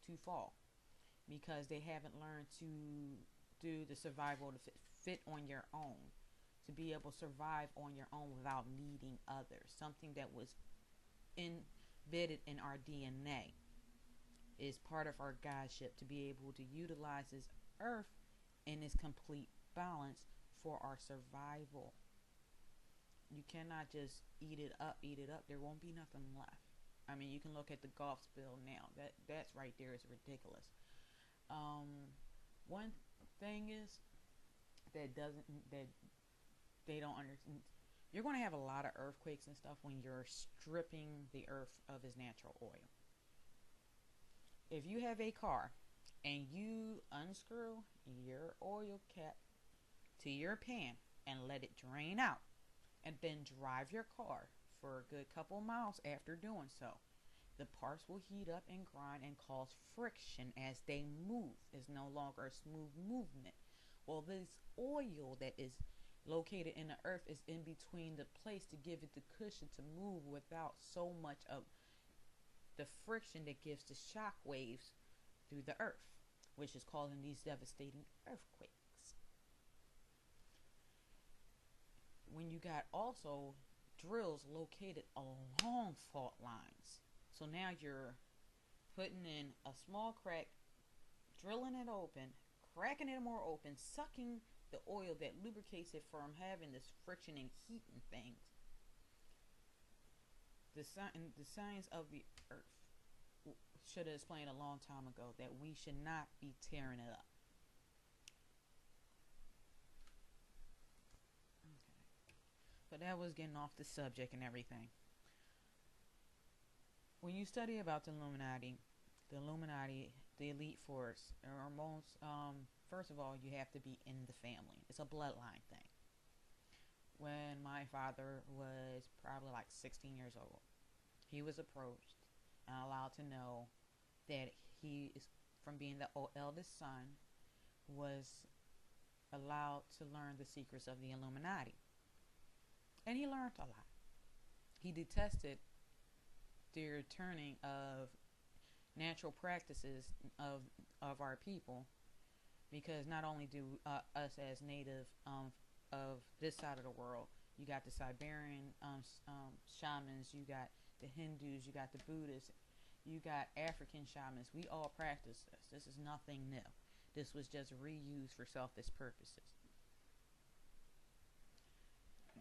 to fall because they haven't learned to do the survival to fit on your own, to be able to survive on your own without needing others. Something that was embedded in our DNA is part of our godship, to be able to utilize this earth in its complete balance for our survival. You cannot just eat it up, eat it up. There won't be nothing left. I mean, you can look at the Gulf spill now. That's right there is ridiculous. One thing is that they don't understand. You're going to have a lot of earthquakes and stuff when you're stripping the earth of its natural oil. If you have a car and you unscrew your oil cap to your pan and let it drain out, and then drive your car for a good couple miles after doing so, the parts will heat up and grind and cause friction as they move. It's no longer a smooth movement. Well, this oil that is located in the earth is in between the place to give it the cushion to move without so much of the friction that gives the shock waves through the earth, which is causing these devastating earthquakes. When you got also drills located along fault lines, so now you're putting in a small crack, drilling it open, cracking it more open, sucking the oil that lubricates it from having this friction and heat and things. The science of the earth should have explained a long time ago that we should not be tearing it up. But that was getting off the subject and everything. When you study about the Illuminati, the elite force, or most, first of all, you have to be in the family. It's a bloodline thing. When my father was probably like 16 years old, he was approached and allowed to know that he is, from being the eldest son, was allowed to learn the secrets of the Illuminati. And he learned a lot. He detested the returning of natural practices of our people, because not only do us as native of this side of the world, you got the Siberian shamans, you got the Hindus, you got the Buddhists, you got African shamans. We all practice this. This is nothing new. This was just reused for selfish purposes.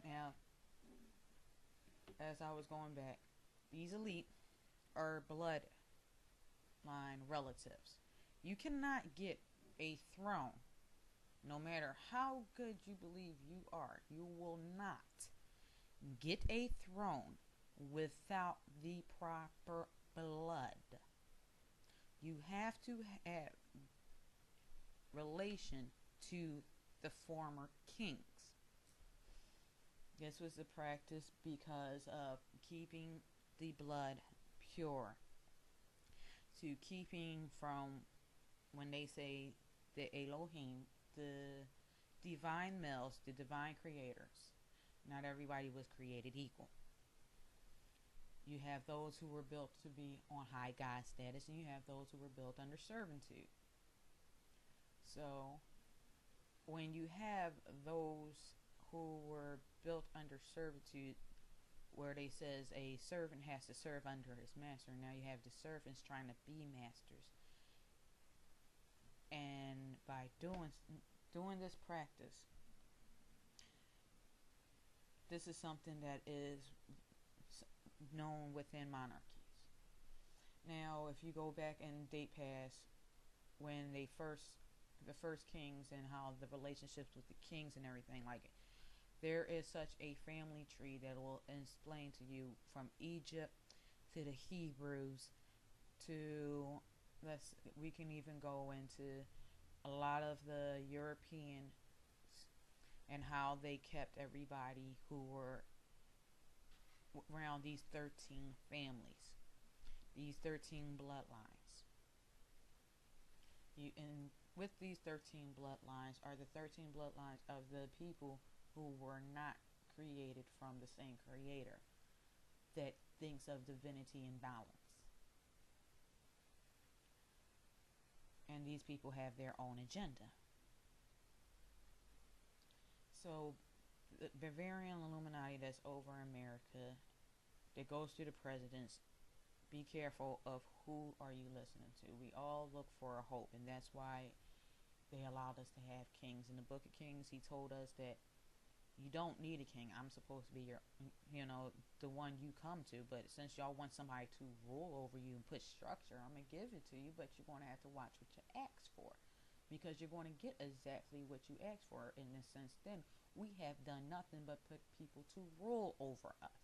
Now, as I was going back, these elite are bloodline relatives. You cannot get a throne, no matter how good you believe you are. You will not get a throne without the proper blood. You have to have relation to the former kings. This was the practice because of keeping the blood pure, to keeping from, when they say the Elohim, the divine males, the divine creators. Not everybody was created equal. You have those who were built to be on high God status, and you have those who were built under servitude. So when you have those who were built under servitude, where they says a servant has to serve under his master, now you have the servants trying to be masters. And by doing this practice, this is something that is known within monarchies. Now, if you go back and date past when the first kings, and how the relationships with the kings and everything like it, there is such a family tree that will explain to you from Egypt to the Hebrews to, we can even go into a lot of the European, and how they kept everybody who were around these 13 families, these 13 bloodlines. And with these 13 bloodlines are the 13 bloodlines of the people who were not created from the same creator that thinks of divinity and balance. And these people have their own agenda. So the Bavarian Illuminati that's over America, that goes through the presidents, be careful of who are you listening to. We all look for a hope, and that's why they allowed us to have kings. In the Book of Kings, he told us that you don't need a king. I'm supposed to be your, the one you come to. But since y'all want somebody to rule over you and put structure, I'm going to give it to you. But you're going to have to watch what you ask for, because you're going to get exactly what you ask for. In this sense, then we have done nothing but put people to rule over us.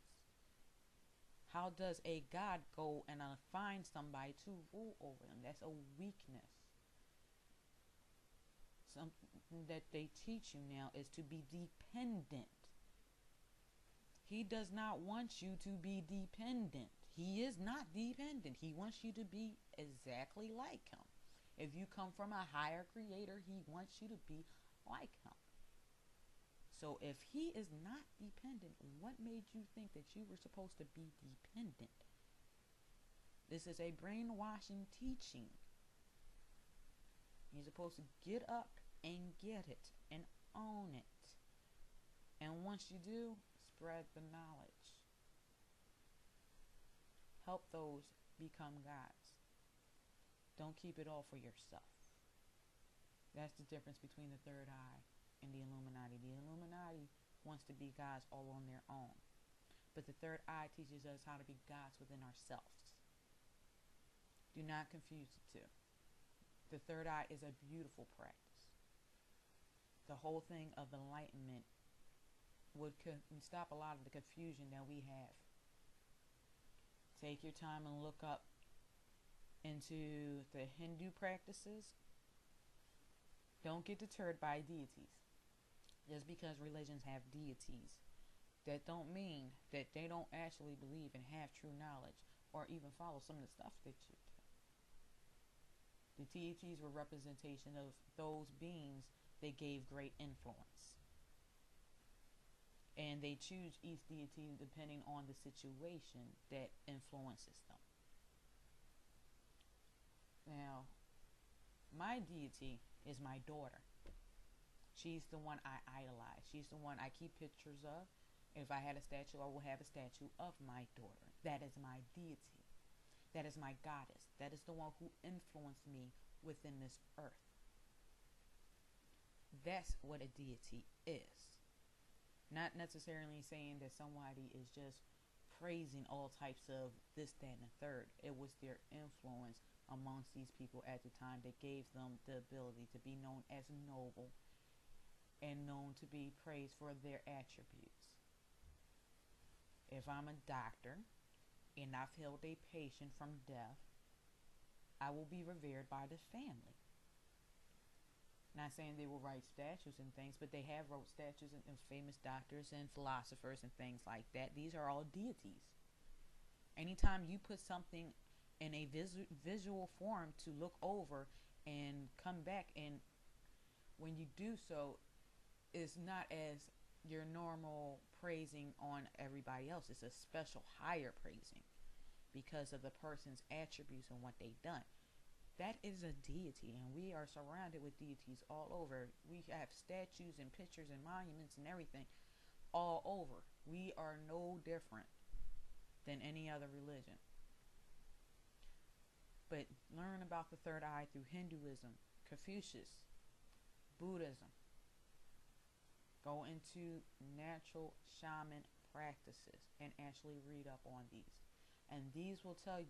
How does a God go and find somebody to rule over them? That's a weakness. Something that they teach you now is to be dependent. He does not want you to be dependent. He is not dependent. He wants you to be exactly like him. If you come from a higher creator, he wants you to be like him. So if he is not dependent, what made you think that you were supposed to be dependent? This is a brainwashing teaching. You're supposed to get up and get it and own it. And once you do, spread the knowledge. Help those become gods. Don't keep it all for yourself. That's the difference between the third eye and the Illuminati. The Illuminati wants to be gods all on their own. But the third eye teaches us how to be gods within ourselves. Do not confuse the two. The third eye is a beautiful practice. The whole thing of enlightenment would stop a lot of the confusion that we have. Take your time and look up into the Hindu practices. Don't get deterred by deities. Just because religions have deities, that don't mean that they don't actually believe and have true knowledge or even follow some of the stuff that you do. The deities were representation of those beings that gave great influence. And they choose each deity depending on the situation that influences them. Now, my deity is my daughter. She's the one I idolize. She's the one I keep pictures of. If I had a statue, I will have a statue of my daughter. That is my deity. That is my goddess. That is the one who influenced me within this earth. That's what a deity is. Not necessarily saying that somebody is just praising all types of this, that, and the third. It was their influence amongst these people at the time that gave them the ability to be known as noble and known to be praised for their attributes. If I'm a doctor and I've healed a patient from death, I will be revered by the family. Not saying they will write statues and things, but they have wrote statues of famous doctors and philosophers and things like that. These are all deities. Anytime you put something in a visual form to look over and come back, and when you do so, it's not as your normal praising on everybody else. It's a special higher praising because of the person's attributes and what they've done. That is a deity, and we are surrounded with deities all over. We have statues and pictures and monuments and everything all over. We are no different than any other religion. But learn about the third eye through Hinduism, Confucius, Buddhism. Go into natural shaman practices and actually read up on these. And these will tell